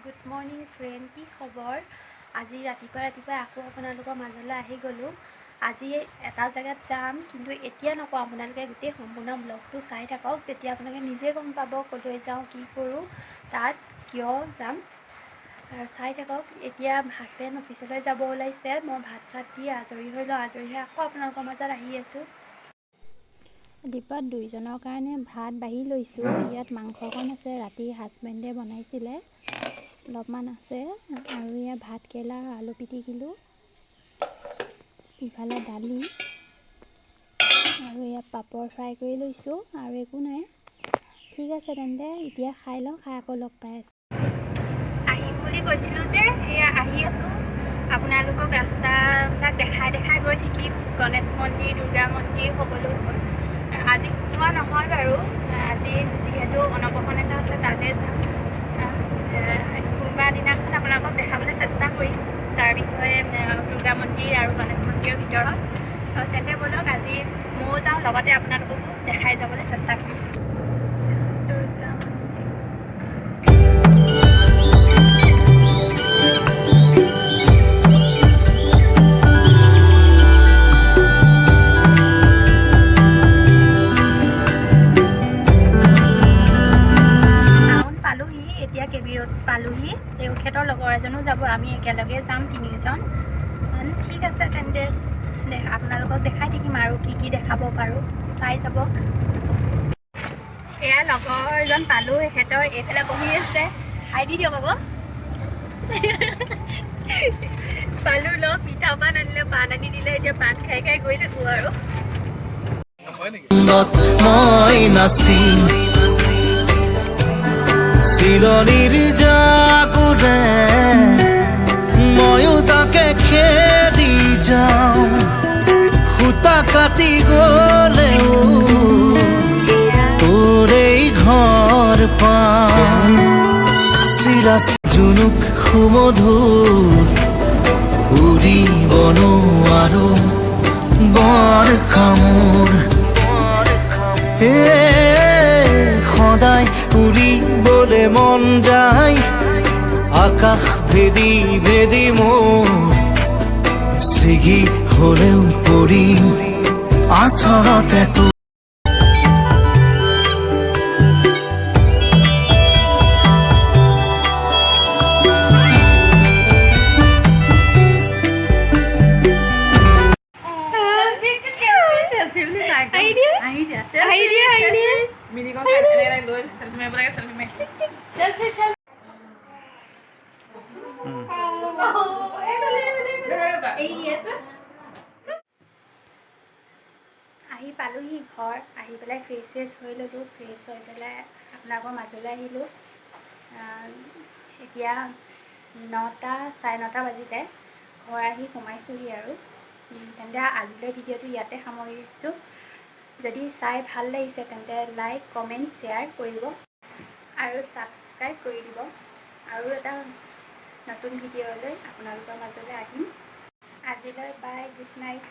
Good morning friend, কি খবৰ? আজি ৰাতিপুৱা আকৌ আপোনালোকৰ মাজলৈ আহি গ'লোঁ। আজি এটা জেগাত যাম, কিন্তু এতিয়া নকওঁ, আপোনালোকে গোটেই সম্পূৰ্ণ ব্লগটো চাই থাকক, তেতিয়া আপোনালোকে নিজে গম পাব ক'লৈ যাওঁ, কি কৰোঁ, তাত কিয় যাম। আৰু চাই থাকক। এতিয়া হাজবেণ্ড অফিচলৈ যাব ওলাইছে, মই ভাত চাত দি আজৰি হৈ লওঁ, আজৰি হৈ আকৌ আপোনালোকৰ মাজত আহি আছোঁ। ৰাতিপুৱা দুইজনৰ কাৰণে ভাত বাঢ়ি লৈছোঁ। ইয়াত মাংস অকণ আছে, ৰাতি হাজবেণ্ডে বনাইছিলে, অলপমান আছে। আৰু ইয়াত ভাত কেৰেলা আৰু আলু পিটিকিলোঁ, ইফালে দালি, আৰু ইয়াত পাপৰ ফ্ৰাই কৰি লৈছোঁ, আৰু একো নাই। ঠিক আছে তেন্তে, এতিয়া খাই লওঁ, খাই আকৌ লগ পাই আছোঁ। আহিম বুলি কৈছিলোঁ যে, এয়া আহি আছোঁ। আপোনালোকক ৰাস্তাবিলাক দেখাই গৈ থাকিম। গণেশ মন্দিৰ, দুৰ্গা মন্দিৰ, সকলো। আজি সোমোৱা নহয় বাৰু, আজি যিহেতু অন্নপ্ৰসন্ন এটা আছে, তাতে যাম। কোনোবা দিনাখন আপোনালোকক দেখাবলৈ চেষ্টা কৰিম তাৰ বিষয়ে, দুৰ্গা মন্দিৰ আৰু গণেশ মন্দিৰৰ ভিতৰত। তেন্তে ব'লক, আজি ময়ো যাওঁ, লগতে আপোনালোককো দেখাই যাবলৈ চেষ্টা কৰিম। দুৰ্গা মন্দিৰ। এতিয়া কেবিৰত পালোহি, তেখেতৰ লগৰ এজনো যাব, আমি একেলগে যাম তিনিজন। ঠিক আছে তেন্তে, আপোনালোকক দেখাই থাকিম আৰু কি দেখাব পাৰোঁ, চাই যাব। এয়া লগৰজন পালোঁ, এখেতৰ এইফালে বহি আছে। হাই দি দিয়ক আকৌ। পালোঁ লগ, পিঠা পাণ আনিলে, পাণ আনি দিলে, এতিয়া পাণ খাই গৈ থাকোঁ আৰু। চিলনিৰ জাগুৰে ময়ো তাকে খেদি যাওঁ, সূতা কাটি গলেও তোৰেই ঘৰ পাম। চিৰা জুনুক সুমধুৰ, উৰিব নোৱাৰো বৰ কামোৰ। সদায় উৰিবলে মন যায়, আকাশ ভেদি ভেদি মোৰ ছিগি হলেও পৰিম আচলতে তো। আহি পালোহি ঘৰ, আহি পেলাই ফ্ৰেছ হৈ ল'লোঁ, ফ্ৰেছ হৈ পেলাই আপোনালোকৰ মাজলৈ আহিলোঁ। এতিয়া 9টা চাৰে 9টা বাজিলে, ঘৰ আহি সোমাইছোঁহি আৰু। তেন্তে আজিলৈ ভিডিঅ'টো ইয়াতে সামৰিছোঁ। যদি চাই ভাল লাগিছে তেন্তে লাইক, কমেণ্ট, শ্বেয়াৰ কৰিব আৰু ছাবস্ক্ৰাইব কৰি দিব। আৰু এটা নতুন ভিডিঅ'লৈ আপোনালোকৰ মাজলৈ আহিম। আজিলৈ বাই, গুড নাইট।